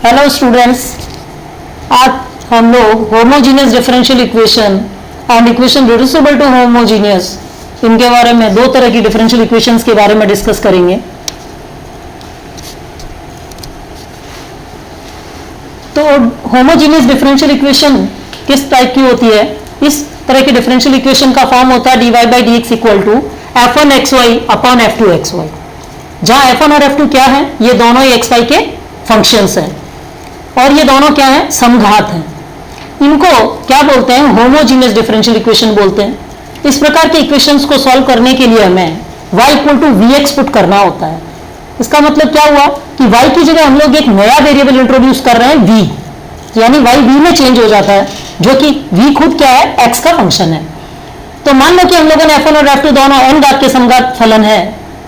Hello students, आज हम लोग homogeneous differential equation and equation reducible to homogeneous, इनके बारे में दो तरह की डिफरेंशियल इक्वेशंस के बारे में डिस्कस करेंगे। तो होमोजीनियस डिफरेंशियल इक्वेशन किस टाइप की होती है? इस तरह की डिफरेंशियल इक्वेशन का फॉर्म होता है dy by D x equal to f1xy upon f2xy, जहां f1 और f2 क्या है? ये दोनों ही xy के फंक्शंस हैं और ये दोनों क्या है? समघात हैं। इनको क्या बोलते हैं? होमोजीनियस डिफरेंशियल इक्वेशन बोलते हैं। इस प्रकार के इक्वेशंस को सॉल्व करने के लिए हमें y equal to we x put करना होता है। इसका मतलब क्या हुआ कि y की जगह हम लोग एक नया वेरिएबल इंट्रोड्यूस कर रहे हैं v, यानी y v में चेंज हो जाता है, जो कि v खुद क्या है? x का फंक्शन है। तो मान लो कि हम लोगों ने f1 और f2 दोनों n घात के समघात फलन है,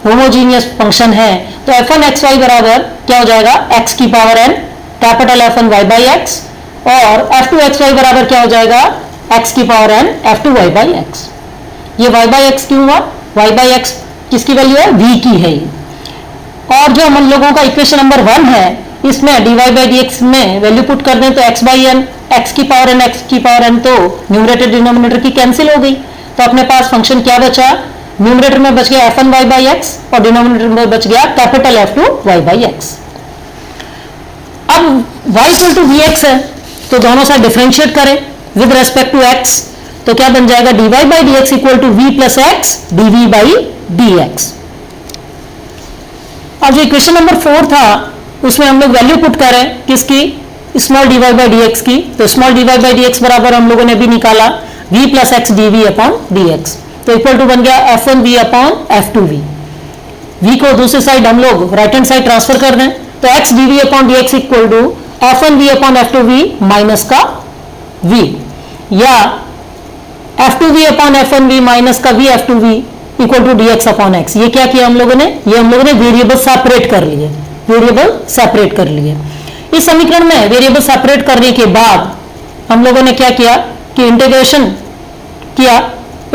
होमोजीनियस फंक्शन है, तो f1xy बराबर क्या हो जाएगा? x की power n capital F1 y by x, और f2xy बराबर क्या हो जाएगा? x की power n f2y by x. ये y बाई एक्स क्यों हुआ? y बाई एक्स किसकी वैल्यू है? v की है ये। और जो हम लोगों का इक्वेशन नंबर 1 है, इसमें dy बाई डी एक्स में वैल्यू पुट कर दें तो x बाई n, x की पावर n, x की पावर n, तो न्यूमरेटर डिनोमिनेटर की कैंसिल हो गई। तो अपने पास फंक्शन क्या बचा? न्यूमरेटर में बच गया f1 y बाई एक्स और डिनोमिनेटर में बच गया capital F2 y by x. अब y equal to we x है, तो दोनों साइड डिफरेंशिएट करें विद रेस्पेक्ट टू x, तो क्या बन जाएगा? dy by D x equal to v plus x dv by D x. अब जो इक्वेशन नंबर 4 था, उसमें हम लोग वैल्यू पुट करें किसकी? Small dy by D X की। तो small dy by D x बराबर हम लोगों ने भी निकाला v plus x dv upon D x, तो इक्वल टू बन गया f1v अपॉन f2v। v को दूसरी साइड हम लोग राइट हैंड साइड ट्रांसफर कर दें, तो x dv upon D x equal to f1v upon f2v minus का v, या f2v अपॉन f1v माइनस का v f2v equal to dx upon x। ये क्या किया हम लोगों ने? ये हम लोगों ने वेरिएबल सेपरेट कर लिए, वेरिएबल सेपरेट कर लिए। इस समीकरण में वेरिएबल सेपरेट करने के बाद हम लोगों ने क्या किया कि इंटीग्रेशन किया।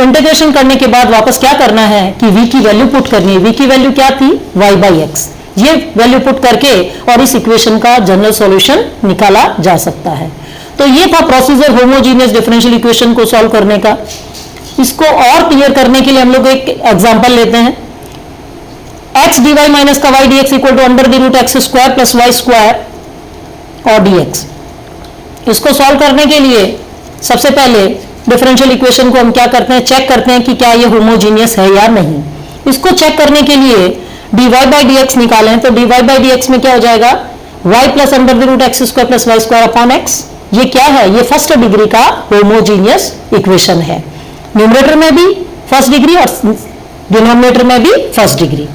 इंटीग्रेशन करने के बाद वापस क्या करना है कि v की वैल्यू पुट करनी है। v की वैल्यू क्या थी? y by x. ये वैल्यू पुट करके और इस इक्वेशन का जनरल सॉल्यूशन निकाला जा सकता है। तो ये था प्रोसीजर होमोजीनियस डिफरेंशियल इक्वेशन को सॉल्व करने का। इसको और क्लियर करने के लिए हम लोग एक एग्जांपल लेते हैं। x dy माइनस का y dx equal to under the root x square plus Y square और dx। इसको सॉल्व करने के लिए सबसे पहले डिफरेंशियल इक्वेशन को हम क्या करते हैं? चेक करते हैं कि क्या ये होमोजीनियस है या नहीं। इसको चेक करने के लिए dy बाई डी एक्स निकालें, तो dy बाई डी एक्स में क्या हो जाएगा? y plus under the root x square plus Y square upon x. ये क्या है? ये फर्स्ट डिग्री का होमोजीनियस इक्वेशन है। न्यूमरेटर में भी फर्स्ट डिग्री और डिनोमिनेटर में भी फर्स्ट डिग्री।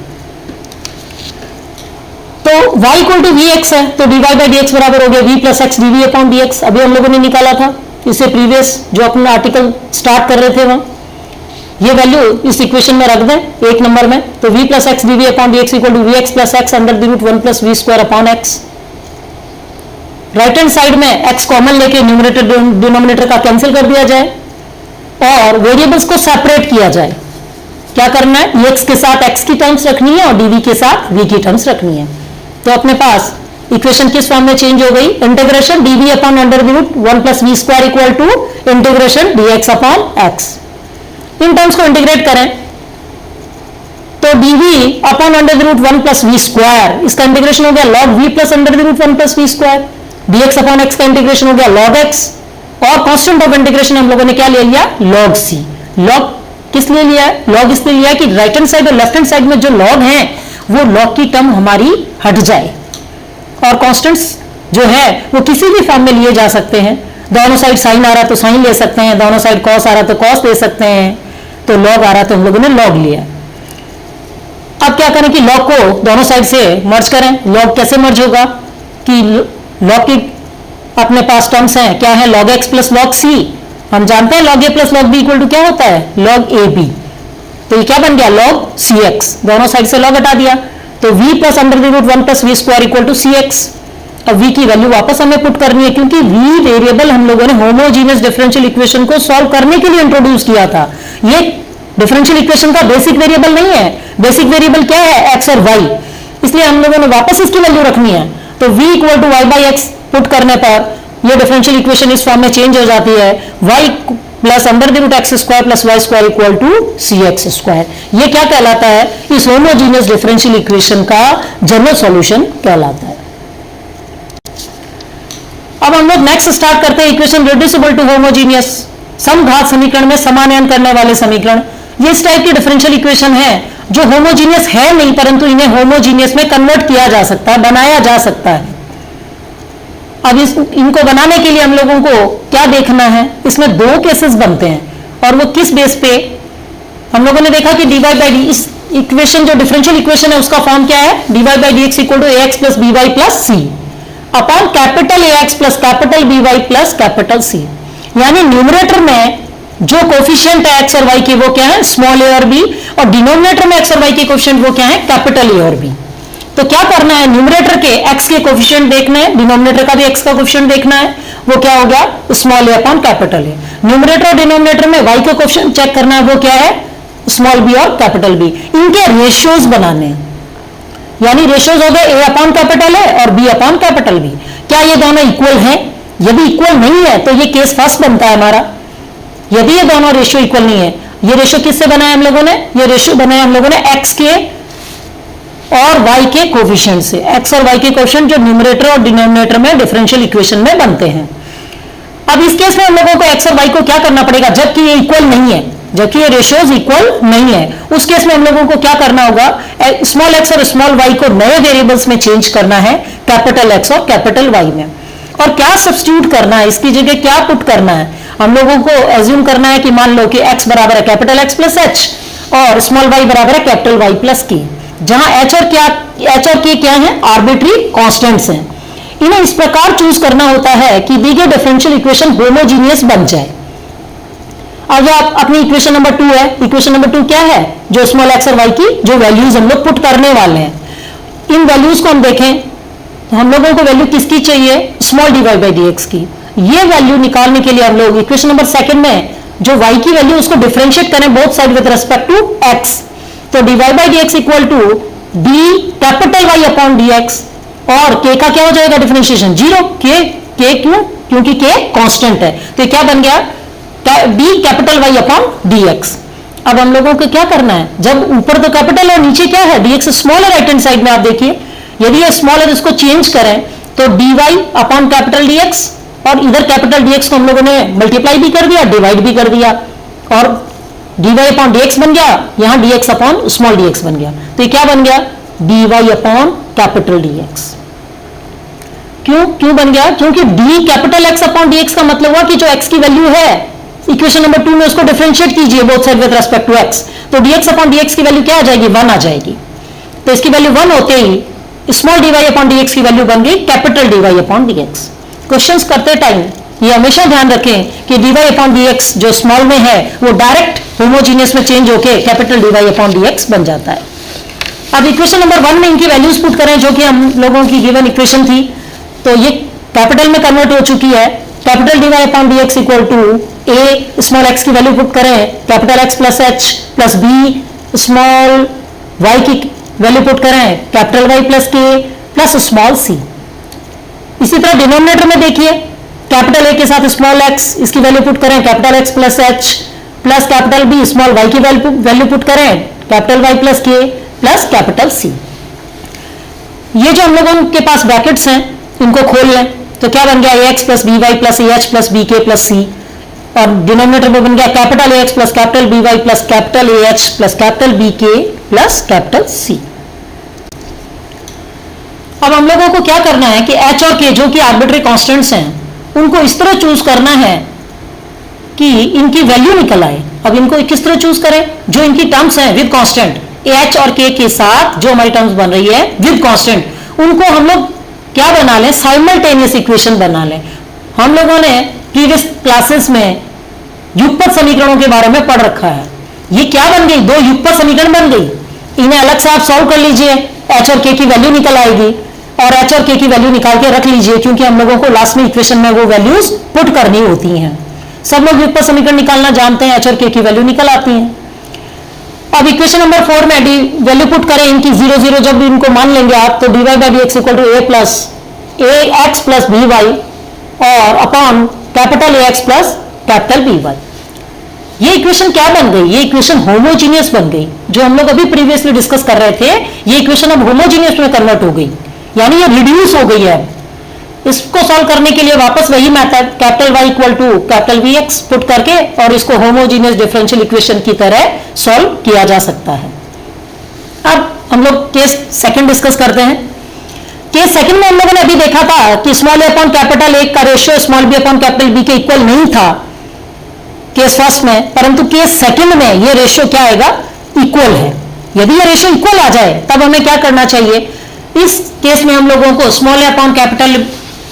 तो y equal to we x है, तो dy बाई डी एक्स बराबर हो गया v plus x dv upon D x. अभी हम लोगों ने निकाला था इससे प्रीवियस जो अपना आर्टिकल स्टार्ट कर रहे थे वहां। ये वैल्यू इस इक्वेशन में रख दें एक नंबर में, तो v plus x dv upon D x equal to we x plus x under the root 1 plus we square upon x. Right hand side में x कॉमन लेके न्यूमरेटर डिनोमिनेटर का कैंसिल कर दिया जाए और वेरिएबल्स को सेपरेट किया जाए। क्या करना है? x के साथ x की टर्म्स रखनी है और dv के साथ v की टर्म्स रखनी है। तो अपने पास इक्वेशन किस फॉर्म में चेंज हो गई? Integration dv upon under the root 1 plus we square equal to integration dx upon x। इन टर्म्स को इंटीग्रेट करें तो dv upon under the root 1 plus we square, इसका इंटीग्रेशन हो गया log v plus under the root 1 plus we square. dx upon x का integration हो गया log x, और कांस्टेंट ऑफ इंटीग्रेशन हम लोगों ने क्या ले लिया? log c। log किस लिए लिया है? log इसलिए लिया कि राइट हैंड साइड और लेफ्ट हैंड साइड में जो log है वो log की टर्म हमारी हट जाए, और कांस्टेंट्स जो है वो किसी भी फॉर्म में लिए जा सकते हैं। दोनों साइड साइन आ रहा तो साइन ले सकते हैं, दोनों साइड कॉस आ रहा तो कॉस ले सकते हैं, तो log आ रहा तो हम लोगों ने log लिया। अब क्या करें कि log को दोनों साइड से मर्ज करें। log कैसे मर्ज होगा कि log की अपने पास टर्म्स हैं, क्या है? log x plus log c। हम जानते हैं log a plus log b equal to क्या होता है? log ab। तो ये क्या बन गया? log cx। दोनों साइड से log हटा दिया, तो v plus under the root 1 plus we square equal to cx। अब v की वैल्यू वापस हमें पुट करनी है, क्योंकि v वेरिएबल हम लोगों ने होमोजीनियस डिफरेंशियल इक्वेशन को सॉल्व करने के लिए इंट्रोड्यूस किया था। ये डिफरेंशियल इक्वेशन का बेसिक वेरिएबल नहीं है। बेसिक वेरिएबल क्या है? x और y। इसलिए हम लोगों ने वापस इसकी वैल्यू रखनी है। तो v equal to Y by X put करने पर ये डिफरेंशियल इक्वेशन इस फॉर्म में चेंज हो जाती है, y plus under the root x square plus Y square equal to C X square. ये क्या कहलाता है? इस होमोजीनियस डिफरेंशियल इक्वेशन का जनरल सॉल्यूशन कहलाता है। अब हम लोग नेक्स्ट स्टार्ट करते हैं इक्वेशन रिड्यूसिबल टू होमोजीनियस, समघात समीकरण में समानयन करने वाले समीकरण। ये इस टाइप की डिफरेंशियल इक्वेशन है जो होमोजीनियस है नहीं, परंतु इन्हें होमोजीनियस में कन्वर्ट किया जा सकता है, बनाया जा सकता है। अब इनको बनाने के लिए हम लोगों को क्या देखना है? इसमें दो केसेस बनते हैं, और वो किस बेस पे? हम लोगों ने देखा कि dy बाई डी, इस इक्वेशन जो डिफरेंशियल इक्वेशन है उसका फॉर्म क्या है? dy by D x equal to A X plus B Y plus C upon capital A X plus capital B Y plus capital C. यानी numerator में जो coefficient है एक्स और वाई के वो क्या है? स्मॉल ए और बी, और डिनोमिनेटर में एक्स और वाई के कोफिशिएंट वो क्या है? कैपिटल ए और बी। तो क्या करना है? न्यूमरेटर के x के कोफिशिएंट देखना है, डिनोमिनेटर का भी x का कोफिशिएंट देखना है। वो क्या हो गया? Small A upon capital A. Numerator और डिनोमिनेटर में y के कोफिशिएंट चेक करना है, वो क्या है? स्मॉल b और कैपिटल b। इनके रेशियोज बनाने हैं, यानी रेशियोज हो गए a अपॉन कैपिटल ए और b अपॉन कैपिटल b। क्या ये दोनों इक्वल हैं? यदि इक्वल नहीं है तो ये केस फर्स्ट बनता है हमारा। यदि ये दोनों रेशियो इक्वल नहीं है, ये रेशियो किससे बनाया हम लोगों ने? ये रेशियो बनाया हम लोगों ने x के और y के कोफिशिएंट से। x और y के कोफिशिएंट जो न्यूमरेटर और डिनोमिनेटर में डिफरेंशियल इक्वेशन में बनते हैं। अब इस केस में हम लोगों को x और y को क्या करना पड़ेगा? जबकि ये इक्वल नहीं है, जबकि ये रेशियोज इक्वल नहीं है, उस केस में हम लोगों को क्या करना होगा? स्मॉल x और स्मॉल y को नए वेरिएबल्स में चेंज करना है, कैपिटल x और कैपिटल y में। और क्या सब्स्टिट्यूट करना है? इसकी जगह क्या पुट करना है? हम लोगों को एज्यूम करना है कि मान लो कि x बराबर है कैपिटल x प्लस एच और स्मॉल y बराबर है कैपिटल y प्लस के, जहां h और k क्या है? आर्बिट्री कांस्टेंट्स हैं। इन्हें इस प्रकार चूज करना होता है कि दी गई डिफरेंशियल इक्वेशन होमोजीनियस बन जाए। अब आप अपनी इक्वेशन नंबर 2 है, इक्वेशन नंबर 2 क्या है? जो स्मॉल x और y की जो वैल्यूज हम लोग पुट करने वाले हैं, इन वैल्यूज को हम देखें तो हम लोगों को वैल्यू किसकी चाहिए? Small dy by D X की। ये वैल्यू निकालने के लिए हम लोग इक्वेशन नंबर 2 में जो y की वैल्यू उसको डिफरेंशिएट करें both side with respect to x, तो dy by D x equal to D capital y upon D X, और k का क्या हो जाएगा डिफरेंशिएशन? 0। k क्यों? क्योंकि k कांस्टेंट है, तो क्या बन गया? D capital y upon D x. अब हम लोगों को क्या करना है? जब ऊपर तो कैपिटल और नीचे क्या है? डी एक्स स्मॉल है, राइट हैंड साइड में आप देखिए, यदि ये स्मॉल है तो इसको चेंज करें तो D Y upon capital D X, और इधर कैपिटल डी एक्स को हम लोगों ने मल्टीप्लाई भी कर दिया, डिवाइड भी कर दिया, और D Y upon D X बन गया, यहां D X upon small D X बन गया। तो ये क्या बन गया? D Y upon capital D X. क्यों बन गया? क्योंकि D capital X upon D X का मतलब हुआ कि जो एक्स की वैल्यू है इक्वेशन नंबर 2 में उसको डिफरेंशिएट कीजिए both side with respect to X, तो dx अपॉन dx की वैल्यू क्या आ जाएगी? 1 आ जाएगी। तो इसकी वैल्यू 1 होते ही स्मॉल dy अपॉन dx की वैल्यू बन गई capital dy upon dx। Questions करते टाइम ये हमेशा ध्यान रखें कि dy अपॉन dx जो स्मॉल में है वो डायरेक्ट होमोजीनियस में चेंज होकर कैपिटल dy अपॉन dx बन जाता है। अब इक्वेशन नंबर 1 में इनकी वैल्यूज पुट करें जो कि हम लोगों की गिवन इक्वेशन थी, तो ये कैपिटल में कन्वर्ट हो चुकी है। Capital dy upon dx equal to a small x की वैल्यू पुट करें, capital x plus H plus b small y की वैल्यू पुट करें, capital y plus K plus small c। इसी तरह डिनोमिनेटर में देखिए, कैपिटल a के साथ स्मॉल x इसकी वैल्यू पुट करें, capital x plus H plus capital b small y की वैल्यू पुट करें, capital y plus K plus capital c। ये जो हम लोगों के पास ब्रैकेट्स हैं इनको खोल लें तो क्या बन गया? ax plus B Y plus H plus B K plus C, और डिनोमिनेटर में बन गया capital ax plus capital B Y plus capital H plus capital B K plus capital C. अब हम लोगों को क्या करना है कि h और k जो कि आर्बिट्री कांस्टेंट्स हैं उनको इस तरह चूज करना है कि इनकी वैल्यू निकल आए। अब इनको किस तरह चूज करें? जो इनकी टर्म्स हैं विद कांस्टेंट h और k के साथ जो हमारी टर्म्स बन रही है विद कांस्टेंट, उनको हम लोग क्या बना लें? साइमल्टेनियस इक्वेशन बना लें। हम लोगों ने प्रीवियस क्लासेस में युगपत समीकरणों के बारे में पढ़ रखा है। ये क्या बन गई? दो युगपत समीकरण बन गई। इन्हें अलग से आप सॉल्व कर लीजिए, h और k की वैल्यू निकल आएगी, और h और k की वैल्यू निकाल के रख लीजिए, क्योंकि हम लोगों को लास्ट में इक्वेशन में वो वैल्यूज पुट करनी होती हैं। सब लोग युगपत समीकरण निकालना जानते हैं, h और k की वैल्यू निकल आती है। अब इक्वेशन नंबर 4 में डी वैल्यू पुट करें इनकी 0 0, जब इनको मान लेंगे आप तो dy by D x equal to A plus A X plus B Y और upon capital A X plus capital B Y. ये इक्वेशन क्या बन गई? ये इक्वेशन होमोजीनियस बन गई। जो हम लोग अभी प्रीवियसली डिस्कस कर रहे थे, ये इक्वेशन अब होमोजीनियस में कन्वर्ट हो गई, यानी ये रिड्यूस हो गई है। इसको सॉल्व करने के लिए वापस वही method capital Y equal to capital V x put करके और इसको होमोजीनियस डिफरेंशियल इक्वेशन की तरह सॉल्व किया जा सकता है। अब हम लोग केस सेकंड डिस्कस करते हैं। केस सेकंड में हम लोगों ने अभी देखा था कि small A upon capital A का ratio small B upon capital B के इक्वल नहीं था केस फर्स्ट में, परंतु केस सेकंड में ये रेशियो क्या आएगा? इक्वल है। यदि ये रेशियो इक्वल आ जाए तब हमें क्या करना चाहिए? इस केस में हम लोगों को small A upon capital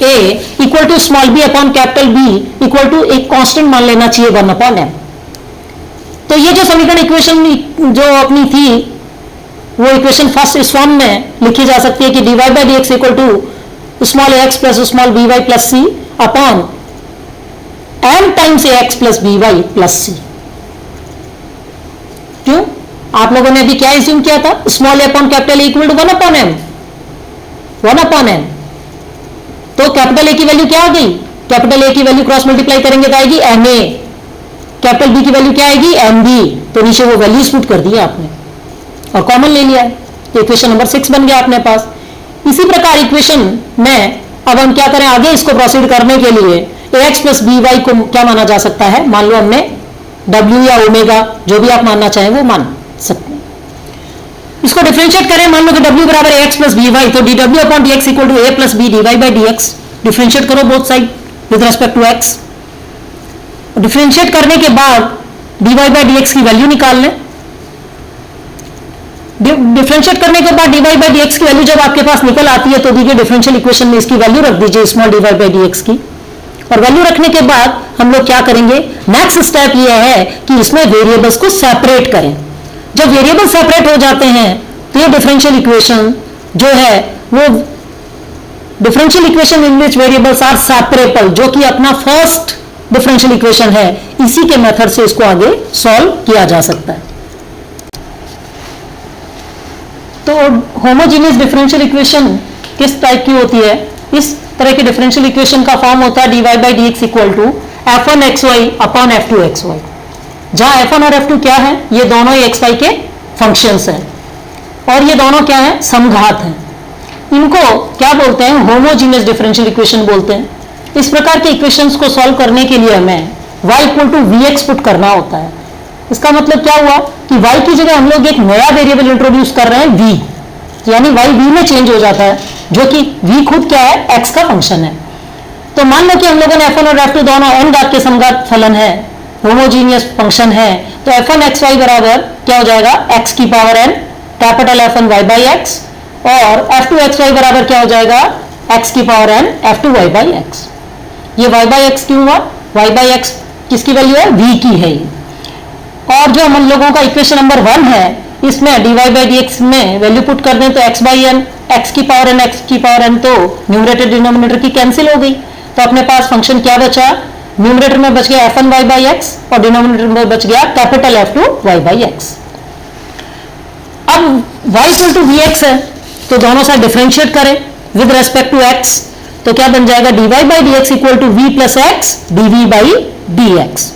A equal to small B upon capital B equal to एक कांस्टेंट मान लेना चाहिए 1 अपॉन एम। तो ये जो समीकरण इक्वेशन जो अपनी थी वो इक्वेशन फर्स्ट इस फॉर्म में लिखी जा सकती है कि dy by D x equal to small A X plus small B Y plus C upon M times A X plus B Y plus C. क्यों? आप लोगों ने अभी क्या एज्यूम किया था? Small A upon capital A equal to 1 upon M, 1 upon M. तो capital A की वैल्यू क्या आ गई? कैपिटल ए की वैल्यू क्रॉस मल्टीप्लाई करेंगे तो आएगी एम ए, कैपिटल बी की वैल्यू क्या आएगी? M B. तो नीचे वो वैल्यूज पुट कर दिया आपने और कॉमन ले लिया। इक्वेशन नंबर 6 बन गया अपने पास। इसी प्रकार इक्वेशन में अब हम क्या करें आगे? इसको प्रोसीड करने के लिए ए एक्स प्लस बी वाई को क्या माना जा सकता है? मान लो हमने डब्ल्यू या ओमेगा जो भी आप मानना चाहें वो मान सकते हैं। इसको डिफरेंशिएट करें, मान लो कि डब्ल्यू बराबर A X plus B Y, तो D W upon D x equal to A plus B D Y by D X. Differentiate करो both side with respect to X. Differentiate करने के बाद D Y by D X की value निकाल लें। Differentiate करने के बाद D Y by D X की वैल्यू जब आपके पास निकल आती है तो देखिए डिफरेंशियल इक्वेशन में इसकी वैल्यू रख दीजिए small D Y by D X की। और वैल्यू रखने के बाद हम लोग क्या करेंगे? नेक्स्ट स्टेप ये है कि इसमें वेरिएबल्स को सेपरेट करें। जब वेरिएबल सेपरेट हो जाते हैं तो ये डिफरेंशियल इक्वेशन जो है वो differential equation in which variables are separable, जो कि अपना फर्स्ट डिफरेंशियल इक्वेशन है, इसी के मेथड से इसको आगे सॉल्व किया जा सकता है। तो होमोजीनियस डिफरेंशियल इक्वेशन किस टाइप की होती है? इस तरह की डिफरेंशियल इक्वेशन का फॉर्म होता है dy by D x equal to f1 xy upon f2 xy, जहां f1 और f2 क्या है? ये दोनों ही xy के फंक्शंस हैं और ये दोनों क्या है? समघात हैं। इनको क्या बोलते हैं? होमोजीनियस डिफरेंशियल इक्वेशन बोलते हैं। इस प्रकार के इक्वेशंस को सॉल्व करने के लिए हमें y equal to we x put करना होता है। इसका मतलब क्या हुआ कि y की जगह हम लोग एक नया वेरिएबल इंट्रोड्यूस कर रहे हैं v, यानी y v में चेंज हो जाता है, जो कि v खुद क्या है? x का फंक्शन है। तो मान लो कि हम लोगों ने f1 और f2 दोनों n घात के समघात फलन है, होमोजीनियस फंक्शन है, तो f1 xy बराबर क्या हो जाएगा? x की power n capital F1 y by x और f2 xy बराबर क्या हो जाएगा? x की power n f2 y by x. ये y बाई एक्स क्यों हुआ? y बाई एक्स किसकी वैल्यू है? v की है। और जो हम लोगों का इक्वेशन नंबर 1 है, इसमें dy बाई डी एक्स में वैल्यू पुट कर दें तो x बाई एन, x की पावर n, x की पावर n, तो न्यूमरेटर डिनोमिनेटर की कैंसिल हो गई। तो अपने पास फंक्शन क्या बचा? न्यूमरेटर में बच गया f1 y बाई एक्स और डिनोमिनेटर में बच गया capital F2 y by x. अब y equal to we x है तो दोनों साइड डिफरेंशिएट करें विद रेस्पेक्ट टू x, तो क्या बन जाएगा? dy by D x equal to v plus x dv by D X.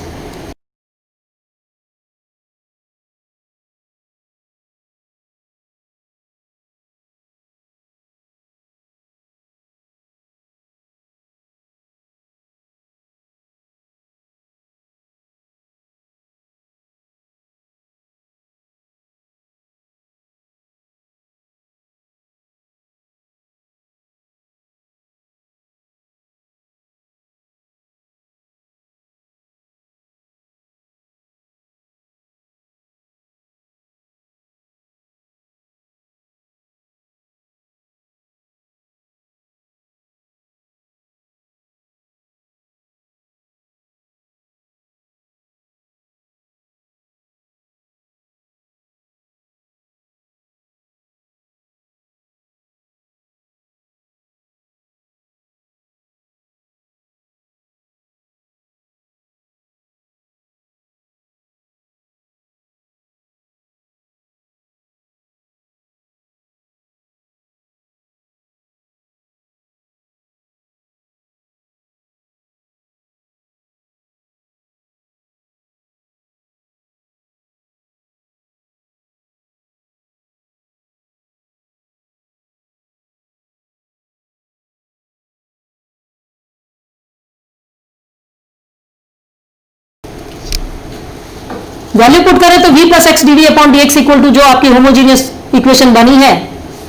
Value put करें तो v plus X DV upon D x equal to जो आपकी होमोजीनियस इक्वेशन बनी है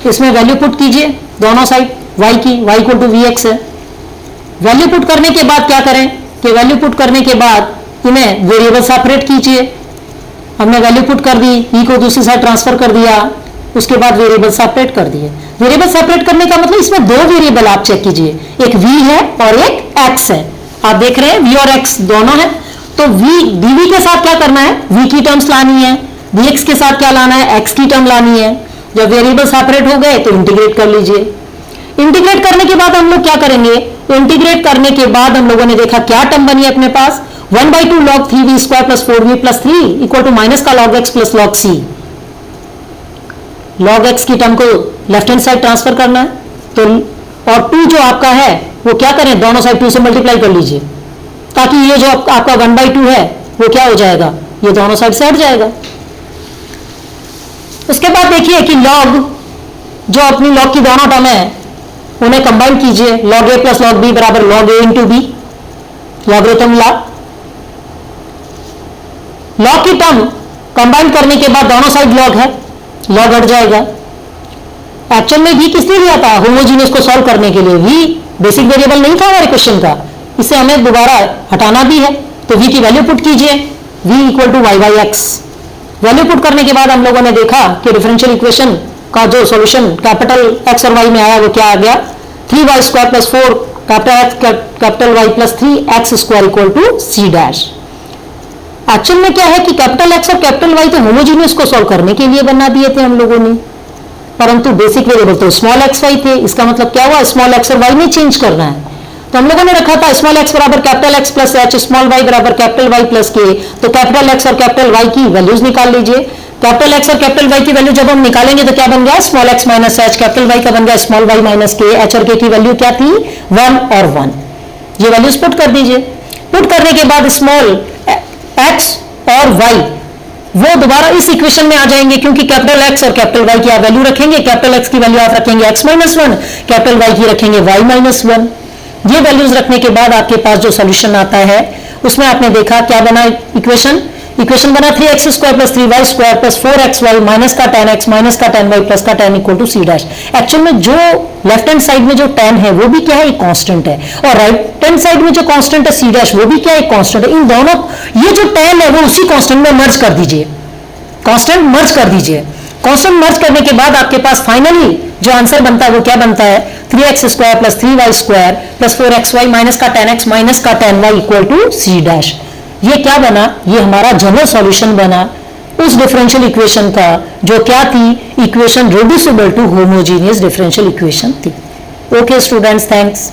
इसमें वैल्यू पुट कीजिए दोनों साइड y की, y equal to we x है। वैल्यू पुट करने के बाद क्या करें कि वैल्यू पुट करने के बाद इन्हें वेरिएबल सेपरेट कीजिए। हमने वैल्यू पुट कर दी, e को दूसरी साइड ट्रांसफर कर दिया, उसके बाद वेरिएबल सेपरेट कर दिए। वेरिएबल सेपरेट करने का मतलब इसमें दो वेरिएबल आप चेक कीजिए, एक v है और एक x है। आप देख रहे हैं v और x दोनों है, तो v dv के साथ क्या करना है, v की टर्म्स लानी है, dx के साथ क्या लाना है, x की टर्म लानी है। जब वेरिएबल सेपरेट हो गए तो इंटीग्रेट कर लीजिए। इंटीग्रेट करने के बाद हम लोग क्या करेंगे, इंटीग्रेट करने के बाद हम लोगों ने देखा क्या टर्म बनी अपने पास, 1/2 log 3v square plus 4v plus 3 equal to minus का log x plus log c। log x की टर्म को लेफ्ट हैंड साइड ट्रांसफर करना है, तो और 2 जो आपका है वो क्या करें, दोनों साइड 2 से मल्टीप्लाई कर लीजिए, ताकि ये जो आपका 1/2 है वो क्या हो जाएगा, ये दोनों साइड से हट जाएगा। उसके बाद देखिए कि log जो अपनी log की दोनों टर्म है उन्हें कंबाइन कीजिए, log a plus log b बराबर log a into B, logarithm log की टर्म कंबाइन करने के बाद दोनों साइड log है, log हट जाएगा। एक्चुअल में v किस लिए दिया था, होमोजीनियस को सॉल्व करने के लिए। v बेसिक वेरिएबल नहीं था हमारे क्वेश्चन का, इसे हमें दोबारा हटाना भी है, तो v की वैल्यू पुट कीजिए, v equal to Y by X. Value put करने के बाद हम लोगों ने देखा कि डिफरेंशियल इक्वेशन का जो सॉल्यूशन कैपिटल x और y में आया वो क्या आ गया, 3y square plus 4 capital y plus 3x square equal to c dash. Actual में क्या है कि कैपिटल x और कैपिटल y तो होमोजीनियस को सॉल्व करने के लिए बना दिए थे हम लोगों ने, परंतु बेसिक वेरिएबल तो स्मॉल एक्स वाई थे। इसका मतलब क्या हुआ, स्मॉल एक्स और वाई में चेंज करना है, तो हम लोगों ने रखा था स्मॉल एक्स बराबर capital X plus H, small Y बराबर कैपिटल वाई प्लस के। तो कैपिटल एक्स और कैपिटल वाई की वैल्यूज निकाल लीजिए। कैपिटल एक्स और कैपिटल वाई की वैल्यू जब हम निकालेंगे तो क्या बन गया, small X minus H, capital Y का बन गया स्मॉल वाई माइनस के। एच और के की वैल्यू क्या थी, 1 और 1। ये वैल्यूज पुट कर दीजिए। पुट करने के बाद स्मॉल एक्स और वाई वो दोबारा इस इक्वेशन में आ जाएंगे, क्योंकि कैपिटल एक्स और कैपिटल वाई की आप वैल्यू रखेंगे। कैपिटल एक्स की वैल्यू आप रखेंगे x माइनस 1, कैपिटल वाई की रखेंगे y माइनस 1। ये वैल्यूज रखने के बाद आपके पास जो सोल्यूशन आता है उसमें आपने देखा क्या बना, इक्वेशन बना 3x square plus 3y square plus 4xy minus का 10x माइनस का 10y प्लस का 10 equal to c dash. Actual में जो लेफ्ट हैंड साइड में जो 10 है वो भी क्या है, कांस्टेंट है, और राइट हैंड साइड में जो कांस्टेंट है c डैश वो भी क्या है, कांस्टेंट है। इन दोनों ये जो 10 है वो उसी कांस्टेंट में मर्ज कर दीजिए, कांस्टेंट मर्ज कर दीजिए। कांस्टेंट मर्ज करने के बाद आपके पास फाइनली जो आंसर बनता है वो क्या बनता है, 3x square plus 3y square plus 4xy minus का 10x माइनस का 10y equal to c dash. ये क्या बना, ये हमारा जनरल सॉल्यूशन बना उस डिफरेंशियल इक्वेशन का जो क्या थी, equation reducible to homogeneous differential equation थी। Okay students, thanks.